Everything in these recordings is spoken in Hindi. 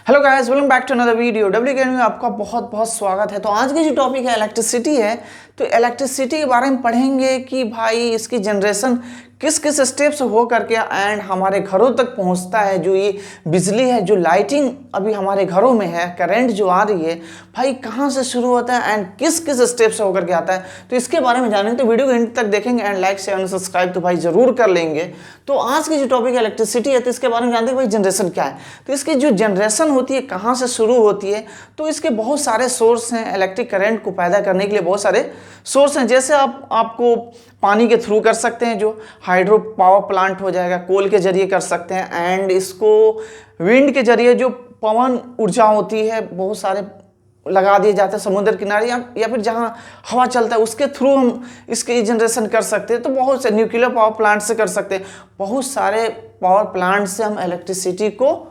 Hello guys, welcome back to another video. W K में आपका बहुत बहुत स्वागत है। तो आज की जो टॉपिक है इलेक्ट्रिसिटी है। तो इलेक्ट्रिसिटी के बारे में पढ़ेंगे कि भाई इसकी जनरेशन किस किस स्टेप से हो करके एंड हमारे घरों तक पहुंचता है। जो ये बिजली है, जो लाइटिंग अभी हमारे घरों में है, करंट जो आ रही है भाई कहाँ से शुरू होता है एंड किस किस स्टेप से होकर के आता है। तो इसके बारे में जानेंगे, तो वीडियो को एंड तक देखेंगे and like share and subscribe तो भाई जरूर कर लेंगे। तो आज की जो टॉपिक है इलेक्ट्रिसिटी है, तो इसके बारे में जानते हैं भाई जनरेशन क्या है। तो इसकी जो जनरेशन होती है कहाँ से शुरू होती है, तो इसके बहुत सारे सोर्स हैं। इलेक्ट्रिक करंट को पैदा करने के लिए बहुत सारे सोर्स हैं। जैसे आपको पानी के थ्रू कर सकते हैं, जो हाइड्रो पावर प्लांट हो जाएगा, कोल के जरिए कर सकते हैं। एंड इसको विंड के जरिए जो पवन ऊर्जा होती है बहुत सारे लगा दिए जाते हैं समुद्र किनारे या फिर जहाँ हवा चलता है उसके थ्रू हम इसकी जनरेशन कर सकते हैं। तो बहुत से न्यूक्लियर पावर प्लांट से कर सकते हैं। बहुत सारे पावर प्लांट से हम इलेक्ट्रिसिटी को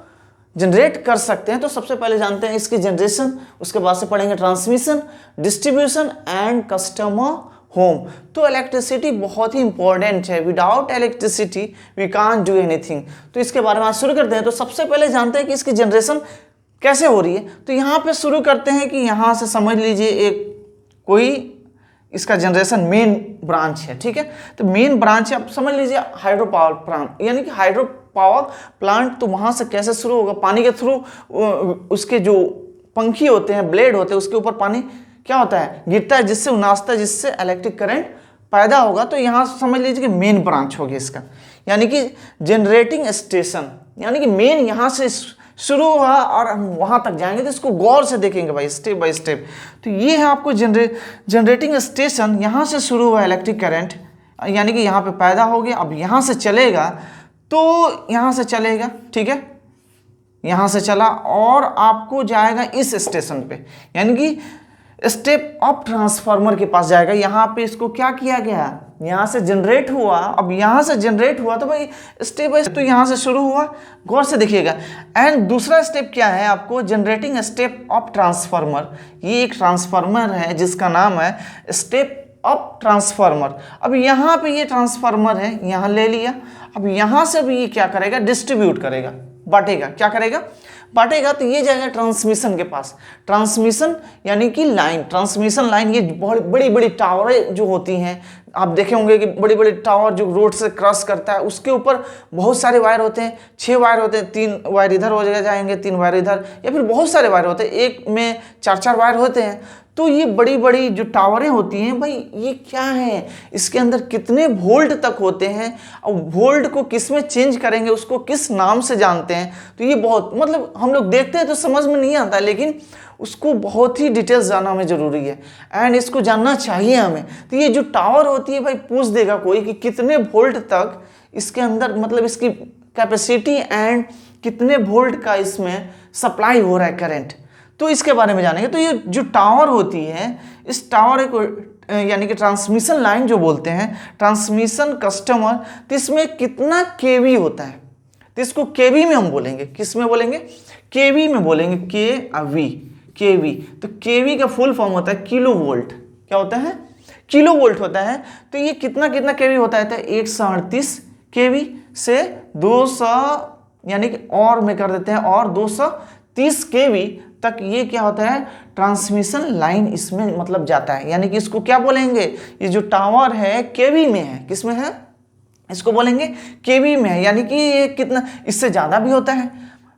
जनरेट कर सकते हैं। तो सबसे पहले जानते हैं इसकी जनरेशन, उसके बाद से पढ़ेंगे transmission, distribution and customer home. तो इलेक्ट्रिसिटी बहुत ही इंपॉर्टेंट है। Without electricity we can't do anything. तो इसके बारे में आज शुरू करते हैं। तो सबसे पहले जानते हैं कि इसकी जनरेशन कैसे हो रही है। तो यहाँ पे शुरू करते हैं कि यहाँ से समझ लीजिए एक कोई इसका जनरेशन मेन ब्रांच है, ठीक है। तो मेन ब्रांच है, आप समझ लीजिए हाइड्रो पावर प्लांट, यानी कि हाइड्रो पावर प्लांट। तो वहाँ से कैसे शुरू होगा, पानी के थ्रू उसके जो पंखी होते हैं, ब्लेड होते हैं, उसके ऊपर पानी क्या होता है, गिरता है, जिससे उनासता है, जिससे इलेक्ट्रिक करंट पैदा होगा। तो यहाँ समझ लीजिए कि मेन ब्रांच होगी इसका, यानी कि जनरेटिंग स्टेशन, यानी कि मेन यहाँ से शुरू हुआ और हम वहाँ तक जाएंगे। तो इसको गौर से देखेंगे भाई, स्टेप बाय स्टेप। तो ये है आपको जनरेटिंग स्टेशन। यहाँ से शुरू हुआ इलेक्ट्रिक करंट, यानी कि यहाँ पे पैदा हो गया। अब यहाँ से चलेगा, तो यहाँ से चलेगा, ठीक है, यहाँ से चला और आपको जाएगा इस स्टेशन पे, यानी कि स्टेप अप ट्रांसफार्मर के पास जाएगा। यहाँ पे इसको क्या किया गया, यहाँ से जनरेट हुआ। अब यहाँ से जनरेट हुआ तो भाई स्टेप बाय, तो यहाँ से शुरू हुआ, गौर से देखिएगा। एंड दूसरा स्टेप क्या है आपको, जनरेटिंग स्टेप अप ट्रांसफार्मर। ये एक ट्रांसफार्मर है जिसका नाम है स्टेप अप ट्रांसफार्मर। अब यहाँ पे ये ट्रांसफार्मर है, यहाँ ले लिया। अब यहाँ से भी ये क्या करेगा, डिस्ट्रीब्यूट करेगा, बांटेगा। क्या करेगा, बांटेगा। तो ये जाएगा ट्रांसमिशन के पास। ट्रांसमिशन यानी कि लाइन, ट्रांसमिशन लाइन। ये बहुत बड़ी बड़ी टावरें जो होती हैं, आप देखे होंगे कि बड़ी बड़ी टावर जो रोड से क्रॉस करता है, उसके ऊपर बहुत सारे वायर होते हैं। 6 वायर होते हैं, 3 वायर इधर हो जाएंगे, 3 वायर इधर, या फिर बहुत सारे वायर होते हैं, एक में 4-4 वायर होते हैं। तो ये बड़ी बड़ी जो टावरें होती हैं भाई, ये क्या है, इसके अंदर कितने वोल्ट तक होते हैं और वोल्ट को किस में चेंज करेंगे, उसको किस नाम से जानते हैं। तो ये बहुत, मतलब हम लोग देखते हैं तो समझ में नहीं आता, लेकिन उसको बहुत ही डिटेल्स जानना हमें ज़रूरी है एंड इसको जानना चाहिए हमें। तो ये जो टावर होती है भाई, पूछ देगा कोई कि कितने वोल्ट तक इसके अंदर, मतलब इसकी कैपेसिटी एंड कितने वोल्ट का इसमें सप्लाई हो रहा है करंट, तो इसके बारे में जानेंगे। तो ये जो टावर होती है, इस टावर को यानी कि ट्रांसमिशन लाइन जो बोलते हैं, ट्रांसमिशन कस्टमर, तो इसमें कितना केवी होता है, तो इसको केवी में हम बोलेंगे। किस में बोलेंगे, केवी में बोलेंगे, केवी। तो केवी का फुल फॉर्म होता है किलो वोल्ट। क्या होता है, किलो वोल्ट होता है। तो ये कितना कितना होता है, 138 केवी से 200, यानी कि और में कर देते हैं, और 230 केवी तक ये क्या होता है, ट्रांसमिशन लाइन इसमें मतलब जाता है। यानी कि इसको क्या बोलेंगे, ये जो टावर है केवी में है, किस में है, इसको बोलेंगे केवी में है। यानी कि ये कितना, इससे ज़्यादा भी होता है,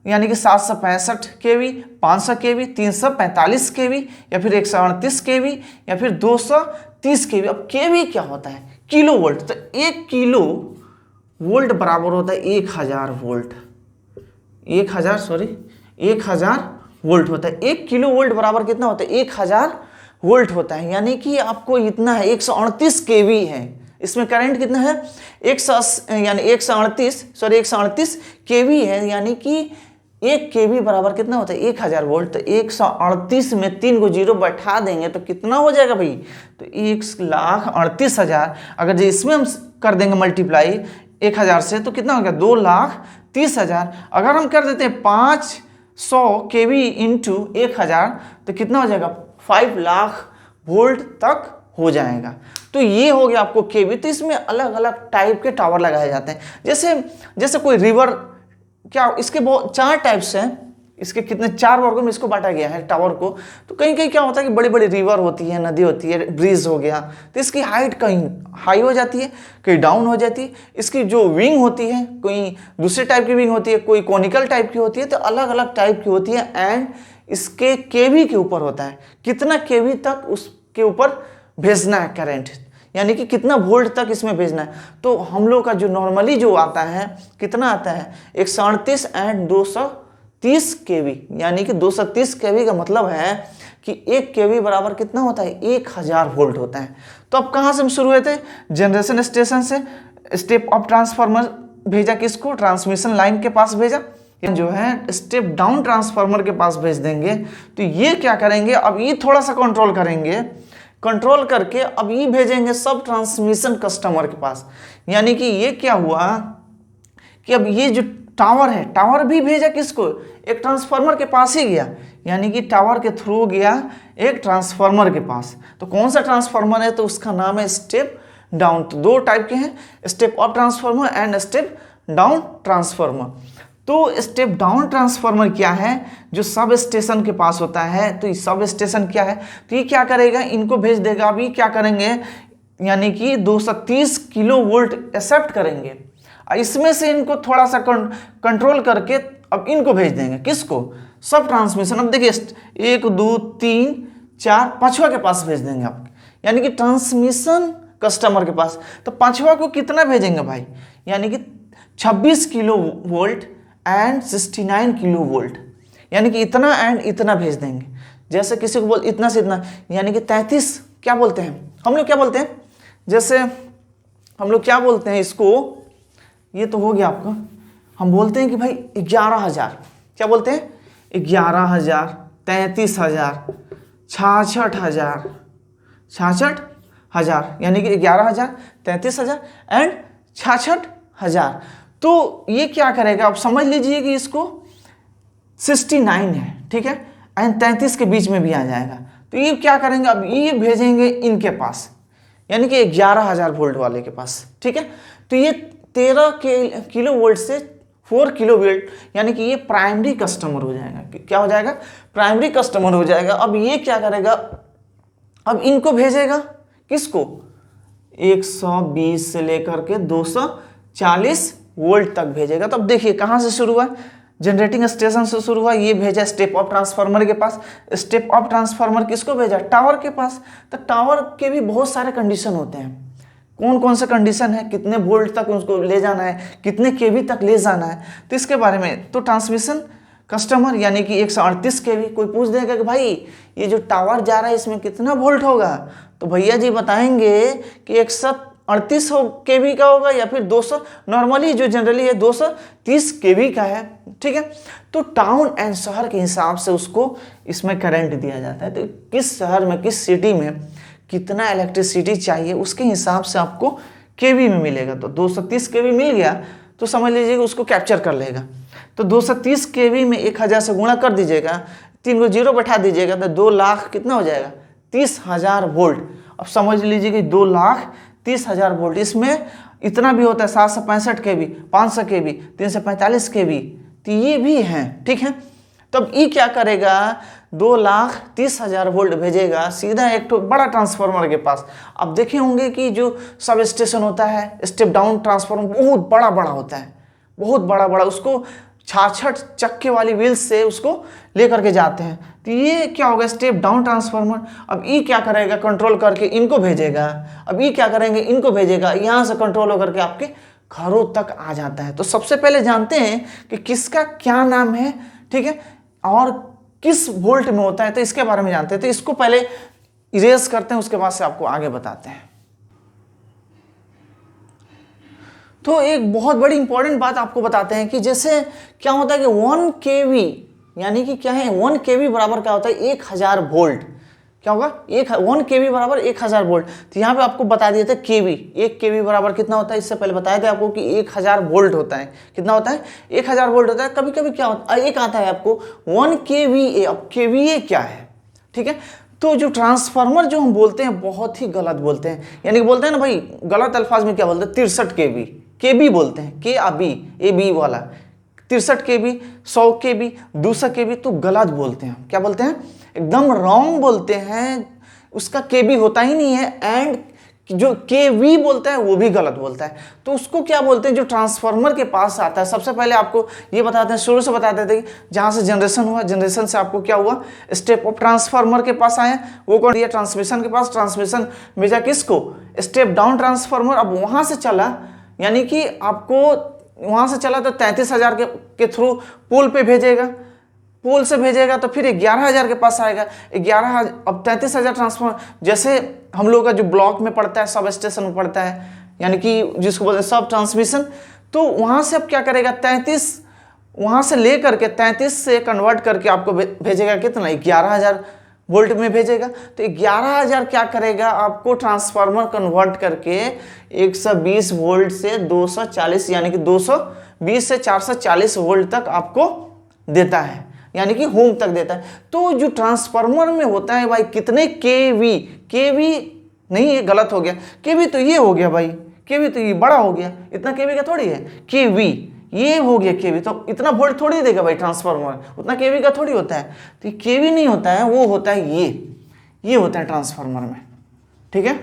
यानी कि 765 केवी, 500 केवी, 345 केवी, या फिर 138 केवी, या फिर 230 केवी। अब केवी क्या होता है, किलो वोल्ट। तो 1 किलो वोल्ट बराबर होता है 1000 वोल्ट। 1000 वोल्ट होता है। 1 किलो वोल्ट बराबर कितना होता है, 1000 वोल्ट होता है। यानी कि आपको इतना है, 138 केवी है, इसमें करंट कितना है, 138 केवी है। यानी कि 1 केवी बराबर कितना होता है, 1000 वोल्ट। तो 138 में 3 को 0 बैठा देंगे तो कितना हो जाएगा भाई, तो 1,38,000। अगर जो इसमें हम कर देंगे मल्टीप्लाई 1000 से, तो कितना हो गया, 2,30,000। अगर हम कर देते हैं 500 केवी इंटू 1000, तो कितना हो जाएगा, 5 लाख वोल्ट तक हो जाएगा। तो ये हो गया आपको केवी। तो इसमें अलग अलग टाइप के टावर लगाए जाते हैं। जैसे कोई रिवर, क्या इसके बहुत 4 टाइप्स हैं। इसके कितने 4 वर्गों में इसको बांटा गया है टावर को। तो कहीं कहीं क्या होता है कि बड़ी बड़ी रिवर होती है, नदी होती है, ब्रिज हो गया, तो इसकी हाइट कहीं हाई हो जाती है, कहीं डाउन हो जाती है। इसकी जो विंग होती है, कोई दूसरे टाइप की विंग होती है, कोई कॉनिकल टाइप की होती है, तो अलग अलग टाइप की होती है। एंड इसके केवी के ऊपर होता है, कितना केवी तक उसके ऊपर भेजना है करंट, यानी कि कितना वोल्ट तक इसमें भेजना है। तो हम लोग का जो नॉर्मली जो आता है, कितना आता है 138 एंड 230 केवी, यानी कि 230 केवी का मतलब है कि 1 केवी बराबर कितना होता है 1000 वोल्ट होता है। तो अब कहाँ से हम शुरू हुए थे, जनरेशन स्टेशन से। स्टेप अप ट्रांसफार्मर भेजा किसको, ट्रांसमिशन लाइन के पास भेजा, जो है स्टेप डाउन ट्रांसफार्मर के पास भेज देंगे। तो ये क्या करेंगे, अब ये थोड़ा सा कंट्रोल करेंगे, कंट्रोल करके अब ये भेजेंगे सब ट्रांसमिशन कस्टमर के पास। यानी कि ये क्या हुआ कि अब ये जो टावर है, टावर भी भेजा किसको, एक ट्रांसफार्मर के पास ही गया, यानी कि टावर के थ्रू गया एक ट्रांसफार्मर के पास। तो कौन सा ट्रांसफार्मर है, तो उसका नाम है स्टेप डाउन। तो 2 टाइप के हैं, step up transformer and step down transformer. तो स्टेप डाउन ट्रांसफार्मर क्या है, जो सब स्टेशन के पास होता है। तो ये सब स्टेशन क्या है, तो ये क्या करेगा, इनको भेज देगा। अभी क्या करेंगे, यानी कि 230 किलो वोल्ट एक्सेप्ट करेंगे, इसमें से इनको थोड़ा सा कंट्रोल करके अब इनको भेज देंगे किसको, सब ट्रांसमिशन। अब देखिए 1 2 3 4 पांचवा के पास भेज देंगे आप, यानी कि ट्रांसमिशन कस्टमर के पास। तो पांचवा को कितना भेजेंगे भाई, यानी कि 26 kilo volt and 69 kilo volt, यानी कि इतना एंड इतना भेज देंगे। जैसे किसी को बोल इतना से इतना, यानी कि 33 क्या बोलते हैं हम लोग, क्या बोलते हैं, जैसे हम लोग क्या बोलते हैं इसको, ये तो हो गया आपका, हम बोलते हैं कि भाई 11,000, क्या बोलते हैं 11,000, 33,000, 66,000, 66,000, यानी कि 11,000, 33,000 एंड 66,000। तो ये क्या करेगा, आप समझ लीजिए कि इसको 69 है, ठीक है, एंड 33 के बीच में भी आ जाएगा। तो ये क्या करेंगे, अब ये भेजेंगे इनके पास, यानी कि 11,000 वोल्ट वाले के पास, ठीक है। तो ये 13 किलो वोल्ट से 4 किलो वोल्ट, यानी कि ये प्राइमरी कस्टमर हो जाएगा। क्या हो जाएगा, प्राइमरी कस्टमर हो जाएगा। अब ये क्या करेगा, अब इनको भेजेगा किसको, 120 से लेकर के 240 वोल्ट तक भेजेगा। तो अब देखिए कहाँ से शुरू हुआ, जनरेटिंग स्टेशन से शुरू हुआ, ये भेजा स्टेप अप ट्रांसफार्मर के पास। स्टेप अप ट्रांसफार्मर किसको भेजा, टावर के पास। तो टावर के भी बहुत सारे कंडीशन होते हैं, कौन कौन से कंडीशन है, कितने वोल्ट तक उसको ले जाना है, कितने केवी तक ले जाना है, तो इसके बारे में। तो ट्रांसमिशन कस्टमर यानी कि 138 केवी, कोई पूछ देगा कि भाई ये जो टावर जा रहा है इसमें कितना वोल्ट होगा, तो भैया जी बताएंगे कि 138 केवी का होगा या फिर 200, नॉर्मली जो जनरली है 230 केवी का है, ठीक है। तो टाउन एंड शहर के हिसाब से उसको इसमें करंट दिया जाता है। तो किस शहर में, किस सिटी में कितना इलेक्ट्रिसिटी चाहिए, उसके हिसाब से आपको केवी में मिलेगा। तो 230 केवी मिल गया तो समझ लीजिए उसको कैप्चर कर लेगा। तो 230 केवी में 1000 से गुणा कर दीजिएगा, 3 को 0 बैठा दीजिएगा, तो 2 लाख कितना हो जाएगा, 30,000 वोल्ट। अब समझ लीजिए कि 2,30,000 वोल्ट, इसमें इतना भी होता है 765 केवी, 500 केवी, 345 केवी, तो ये भी हैं, ठीक है। तब ये क्या करेगा, 2,30,000 वोल्ट भेजेगा सीधा एक तो बड़ा ट्रांसफार्मर के पास। अब देखे होंगे कि जो सब स्टेशन होता है, स्टेप डाउन ट्रांसफार्मर बहुत बड़ा बड़ा होता है, बहुत बड़ा बड़ा, उसको 66 चक्के वाली व्हील्स से उसको लेकर के जाते हैं। तो ये क्या होगा, स्टेप डाउन ट्रांसफार्मर। अब ये क्या करेगा, कंट्रोल करके इनको भेजेगा। अब ये क्या करेंगे, इनको भेजेगा, यहाँ से कंट्रोल होकर के आपके घरों तक आ जाता है। तो सबसे पहले जानते हैं कि किसका क्या नाम है, ठीक है, और किस वोल्ट में होता है, तो इसके बारे में जानते हैं। तो इसको पहले इरेज करते हैं, उसके बाद से आपको आगे बताते हैं। तो एक बहुत बड़ी इंपॉर्टेंट बात आपको बताते हैं कि जैसे क्या होता है कि 1 केवी यानी कि क्या है, 1 केवी बराबर क्या होता है, 1000 वोल्ट। क्या होगा, 1 केवी बराबर 1000 वोल्ट। तो यहाँ पे आपको बता दिए थे केवी, 1 केवी बराबर कितना होता है, इससे पहले बताए थे आपको कि 1000 वोल्ट होता है। कितना होता है, 1000 वोल्ट होता है। कभी कभी क्या होता है, एक आता है आपको 1 केवीए। अब केवीए क्या है, ठीक है। तो जो ट्रांसफार्मर जो हम बोलते हैं बहुत ही गलत बोलते हैं, यानी कि बोलते हैं ना भाई, गलत अल्फाज में क्या बोलते हैं, 63 केवी, केबी बोलते हैं, के आ बी, ए बी वाला 63 KB, 100 KB, 200 KB, तो गलत बोलते हैं। क्या बोलते हैं? एकदम रॉन्ग बोलते हैं। उसका KB होता ही नहीं है। एंड जो KV बोलता है वो भी गलत बोलता है। तो उसको क्या बोलते हैं? जो ट्रांसफार्मर के पास आता है, सबसे पहले आपको ये बताते हैं, शुरू से बताते थे कि जहाँ से जनरेशन हुआ, जनरेशन से आपको क्या हुआ, स्टेप ऑफ ट्रांसफार्मर के पास आए, वो कौन दिया? ट्रांसमिशन के पास। ट्रांसमिशन भेजा किसको? Step down transformer. अब वहाँ से चला, यानी कि आपको वहाँ से चला तो 33,000 के थ्रू पोल पे भेजेगा, पोल से भेजेगा तो फिर 11,000 के पास आएगा। 11,000, अब 33,000 ट्रांसफार्मर, जैसे हम लोग का जो ब्लॉक में पड़ता है, सब स्टेशन में पड़ता है, यानी कि जिसको बोलते हैं सब ट्रांसमिशन, तो वहाँ से अब क्या करेगा? 33, वहाँ से ले करके 33 से कन्वर्ट करके आपको भेजेगा कितना? 11,000 वोल्ट में भेजेगा। तो 11,000 क्या करेगा? आपको ट्रांसफार्मर कन्वर्ट करके 120 वोल्ट से 240, यानी कि 220 से 440 वोल्ट तक आपको देता है, यानी कि होम तक देता है। तो जो ट्रांसफार्मर में होता है भाई, कितने केवी, केवी नहीं, ये गलत हो गया, केवी तो ये हो गया भाई, केवी तो ये बड़ा हो गया, इतना केवी का थोड़ी है, केवी ये हो गया केवी, तो इतना वोल्ट थोड़ी देगा भाई ट्रांसफार्मर, उतना केवी का थोड़ी होता है। तो ये केवी नहीं होता है, वो होता है ये होता है ट्रांसफार्मर में, ठीक है।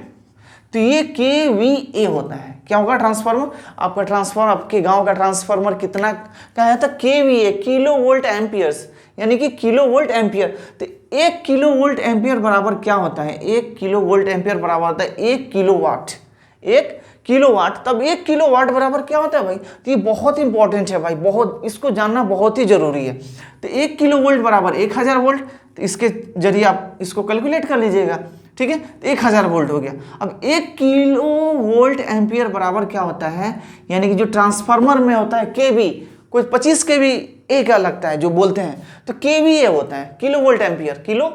तो ये KVA होता है। क्या होगा? ट्रांसफार्मर। आपका ट्रांसफार्मर, आपके गांव का ट्रांसफार्मर कितना का है? था KVA, किलो वोल्ट एम्पियर्स, यानी कि किलो वोल्ट एम्पियर। तो 1 किलो वोल्ट एम्पियर बराबर क्या होता है? 1 किलो वोल्ट एम्पियर बराबर होता है 1 किलोवाट। 1 किलोवाट, तब 1 किलोवाट बराबर क्या होता है भाई? तो ये बहुत इंपॉर्टेंट है भाई, बहुत, इसको जानना बहुत ही जरूरी है। तो 1 किलो वोल्ट बराबर 1000 वोल्ट, तो इसके जरिए आप इसको कैलकुलेट कर लीजिएगा, ठीक है। तो 1000 वोल्ट हो गया। अब 1 किलो वोल्ट एम्पियर बराबर क्या होता है? यानी कि जो ट्रांसफार्मर में होता है केवी, कोई 25 केवी ए का लगता है जो बोलते हैं, तो केवीए होता है, kilo volt ampere, kilo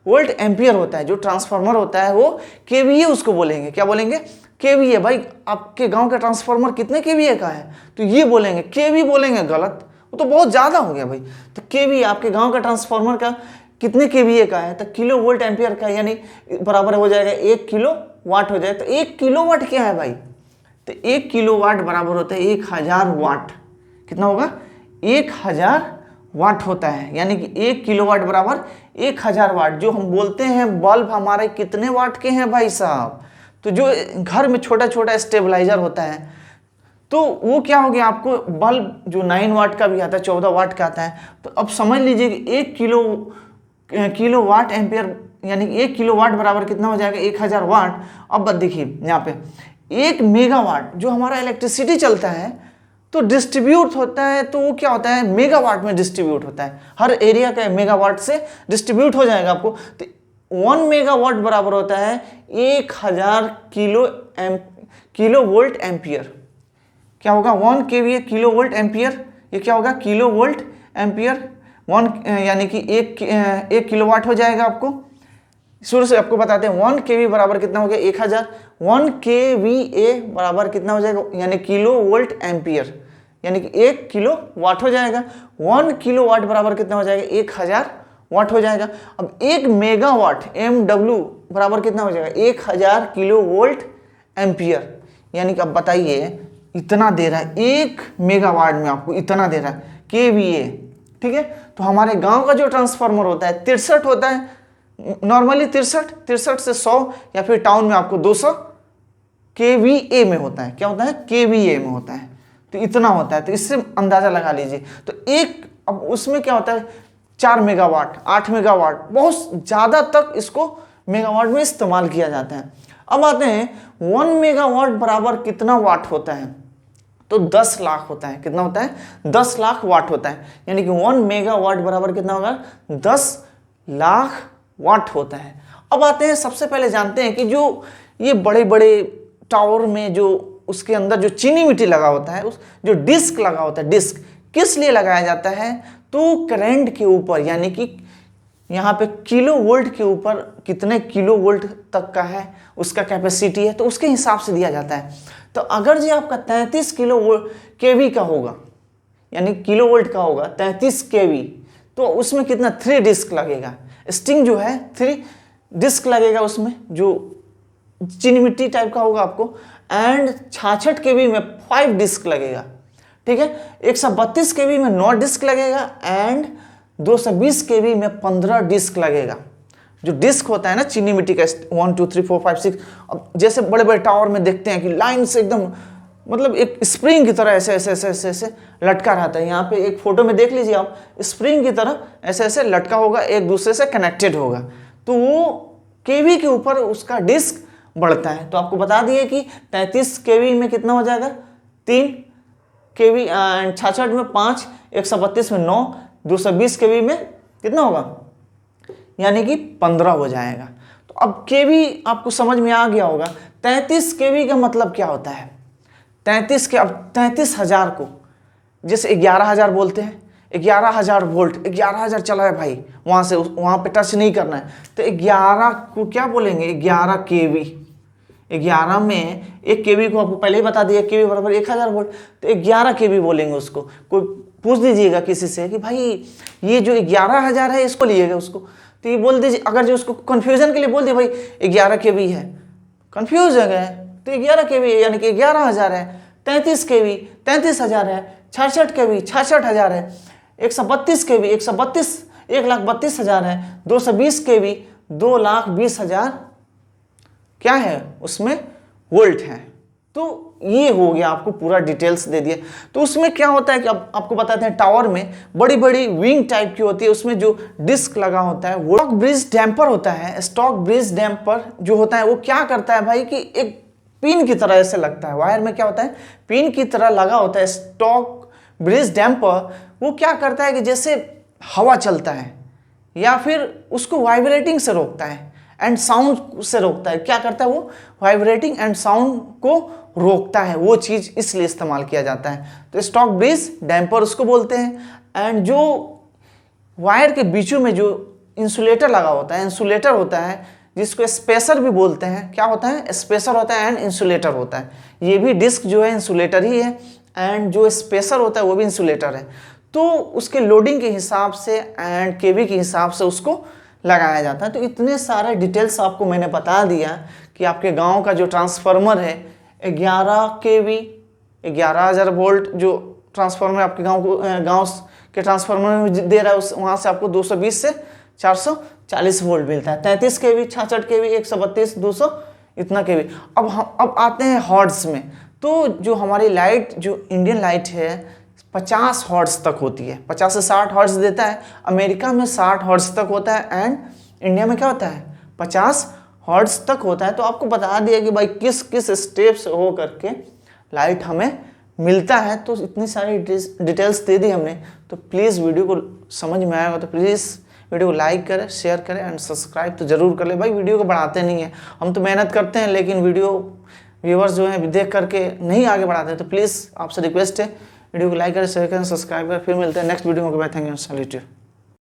volt ampere होता है। जो ट्रांसफार्मर होता है वो केवीए उसको बोलेंगे। क्या बोलेंगे? केवीए। भाई आपके गांव का ट्रांसफार्मर कितने केवीए का है? तो ये बोलेंगे, केवी बोलेंगे गलत, वो तो बहुत ज़्यादा हो गया भाई। तो केवी, आपके गांव का ट्रांसफार्मर का कितने केवीए का है? तो किलो वोल्ट एम्पियर का, यानी बराबर हो जाएगा 1 किलो वाट हो जाएगा। तो 1 किलो वाट क्या है भाई? तो 1 किलो वाट बराबर होता है 1000 वाट। कितना होगा? 1000 वाट होता है, यानी कि 1 किलो वाट बराबर 1000 वाट। जो हम बोलते हैं बल्ब हमारे कितने वाट के हैं भाई साहब? तो जो घर में छोटा छोटा स्टेबलाइजर होता है, तो वो क्या हो गया? आपको बल्ब जो 9 वाट का भी आता है, 14 वाट का आता है। तो अब समझ लीजिए कि 1 किलो वाट एम्पियर, यानी कि 1 किलो वाट बराबर कितना हो जाएगा? 1000 वाट। अब देखिए यहाँ पे 1 मेगावाट, जो हमारा इलेक्ट्रिसिटी चलता है तो डिस्ट्रीब्यूट होता है, तो वो क्या होता है? मेगावाट में डिस्ट्रीब्यूट होता है। हर एरिया का मेगावाट से डिस्ट्रीब्यूट हो जाएगा आपको। तो 1 मेगावाट बराबर होता है 1000 किलो वोल्ट एम्पियर। क्या होगा? 1 केवीए किलो वोल्ट एम्पियर। ये क्या होगा? Kilo volt ampere. 1 यानी कि 1 किलोवाट हो जाएगा। आपको शुरू से आपको बताते हैं 1 केवी बराबर कितना हो गया? 1000। 1 केवीए बराबर कितना हो जाएगा? यानी किलो वोल्ट एम्पियर, यानी कि 1 किलो वाट हो जाएगा। 1 किलो वाट बराबर कितना हो जाएगा? 1000 वाट हो जाएगा। अब 1 मेगावाट MW बराबर कितना हो जाएगा? 1000 किलो वोल्ट एम्पियर। यानी कि अब बताइए, इतना दे रहा है 1 मेगावाट में, आपको इतना दे रहा है KVA, ठीक है। तो हमारे गांव का जो ट्रांसफार्मर होता है 63 होता है, नॉर्मली 63 से 100, या फिर टाउन में आपको 200 KVA में होता है। क्या होता है? KVA में होता है। तो इतना होता है, तो इससे अंदाजा लगा लीजिए। तो अब उसमें क्या होता है? 4 मेगावाट, 8 मेगावाट, बहुत ज़्यादा तक इसको मेगावाट में इस्तेमाल किया जाता है। अब आते हैं 1 मेगावाट बराबर कितना वाट होता है? तो 10 लाख होता है। कितना होता है? 10 लाख वाट होता है। यानी कि 1 मेगावाट बराबर कितना होगा? 10 लाख वाट होता है। अब आते हैं, सबसे पहले जानते हैं कि जो ये बड़े बड़े टावर में जो उसके अंदर जो चीनी मिट्टी लगा होता है, उस जो डिस्क लगा होता है, डिस्क किस लिए लगाया जाता है? तो करंट के ऊपर, यानी कि यहाँ पे किलो वोल्ट के ऊपर कितने किलो वोल्ट तक का है उसका कैपेसिटी है, तो उसके हिसाब से दिया जाता है। तो अगर जी आपका 33 किलो केवी का होगा, यानी किलो वोल्ट का होगा 33 केवी, तो उसमें कितना? 3 डिस्क लगेगा। स्टिंग जो है 3 डिस्क लगेगा उसमें, जो चीनी मिट्टी टाइप का होगा आपको। एंड 66 केवी में 5 डिस्क लगेगा, ठीक है। 132 केबी में 9 डिस्क लगेगा एंड 220 केबी में 15 डिस्क लगेगा। जो डिस्क होता है ना चीनी मिट्टी का 1 2 3 4 5 6, अब जैसे बड़े बड़े टावर में देखते हैं कि लाइन से एकदम मतलब एक स्प्रिंग की तरह ऐसे ऐसे ऐसे ऐसे ऐसे लटका रहता है। यहाँ पे एक फोटो में देख लीजिए आप, स्प्रिंग की तरह ऐसे ऐसे लटका होगा, एक दूसरे से कनेक्टेड होगा। तो वो केवी के ऊपर उसका डिस्क बढ़ता है। तो आपको बता दिए कि 33 केवी में कितना हो जाएगा 3 केवी, 66 में 5, 132 में 9, 220 केवी में कितना होगा यानी कि 15 हो जाएगा। तो अब केवी आपको समझ में आ गया होगा। 33 केवी का मतलब क्या होता है? 33 के, अब 33,000 को जैसे 11,000 बोलते हैं, 11,000 वोल्ट, 11,000 चला है भाई, वहाँ से वहाँ पे टच नहीं करना है। तो 11 को क्या बोलेंगे? 11 केवी। 11 में 1 केवी को आपको पहले ही बता दिया, केवी बराबर 1,000 वोल्ट। तो 11 केवी बोलेंगे उसको। कोई पूछ दीजिएगा किसी से कि भाई ये जो 11,000 है इसको लिएगा उसको, तो ये बोल दीजिए, अगर जो उसको कन्फ्यूजन के लिए बोल दिए भाई 11 केवी है, कन्फ्यूज हो गए, तो 11 केवी यानी कि 11,000 है। 33 केवी 33,000 है। 66 केवी 66,000 है। 132 केवी 1,32,000 है। 220 केवी 2,20,000 क्या है उसमें वोल्ट है। तो ये हो गया, आपको पूरा डिटेल्स दे दिया। तो उसमें क्या होता है कि अब आपको बताते हैं, टावर में बड़ी बड़ी विंग टाइप की होती है, उसमें जो डिस्क लगा होता है वो स्टॉक ब्रिज डैम्पर होता है। स्टॉक ब्रिज डैम्पर जो होता है वो क्या करता है भाई कि एक पिन की तरह ऐसे लगता है, वायर में क्या होता है पिन की तरह लगा होता है। स्टॉक ब्रिज डैम्पर वो क्या करता है कि जैसे हवा चलता है या फिर उसको वाइब्रेटिंग से रोकता है एंड साउंड से रोकता है। क्या करता है वो? वाइब्रेटिंग एंड साउंड को रोकता है, वो चीज़ इसलिए इस्तेमाल किया जाता है। तो स्टॉक ब्रिज डैम्पर उसको बोलते हैं। एंड जो वायर के बीचों में जो इंसुलेटर लगा होता है, इंसुलेटर होता है जिसको स्पेसर भी बोलते हैं। क्या होता है? स्पेसर होता है एंड इंसुलेटर होता है। ये भी डिस्क जो है इंसुलेटर ही है एंड जो स्पेसर होता है वो भी इंसुलेटर है। तो उसके लोडिंग के हिसाब से एंड केवी के हिसाब से उसको लगाया जाता है। तो इतने सारे डिटेल्स आपको मैंने बता दिया कि आपके गांव का जो ट्रांसफार्मर है 11 केवी 11,000 वोल्ट जो ट्रांसफार्मर आपके गांव के ट्रांसफार्मर में दे रहा है, उस वहाँ से आपको 220 से 440 वोल्ट मिलता है। 33 केवी 66 केवी 132 200 इतना केवी। अब आते हैं हॉर्ट्ज में। तो जो हमारी लाइट, जो इंडियन लाइट है 50 हॉर्ट्ज तक होती है, 50 से 60 हॉर्ट्ज देता है। अमेरिका में 60 हॉर्ट्ज तक होता है एंड इंडिया में क्या होता है 50 हॉर्ट्ज तक होता है। तो आपको बता दिया कि भाई किस किस स्टेप से हो करके लाइट हमें मिलता है। तो इतनी सारी डिटेल्स दे दी हमने। तो प्लीज़ वीडियो को समझ में आएगा तो प्लीज़ वीडियो को लाइक करें, शेयर करें एंड सब्सक्राइब तो ज़रूर कर ले। भाई वीडियो को बढ़ाते नहीं हैं, हम तो मेहनत करते हैं लेकिन वीडियो व्यूवर्स जो हैं देख करके नहीं आगे बढ़ाते हैं। तो प्लीज़ आपसे रिक्वेस्ट है वीडियो को लाइक करें, शेयर करें, सब्सक्राइब करें। फिर मिलते हैं नेक्स्ट वीडियो में। Thank you, salute.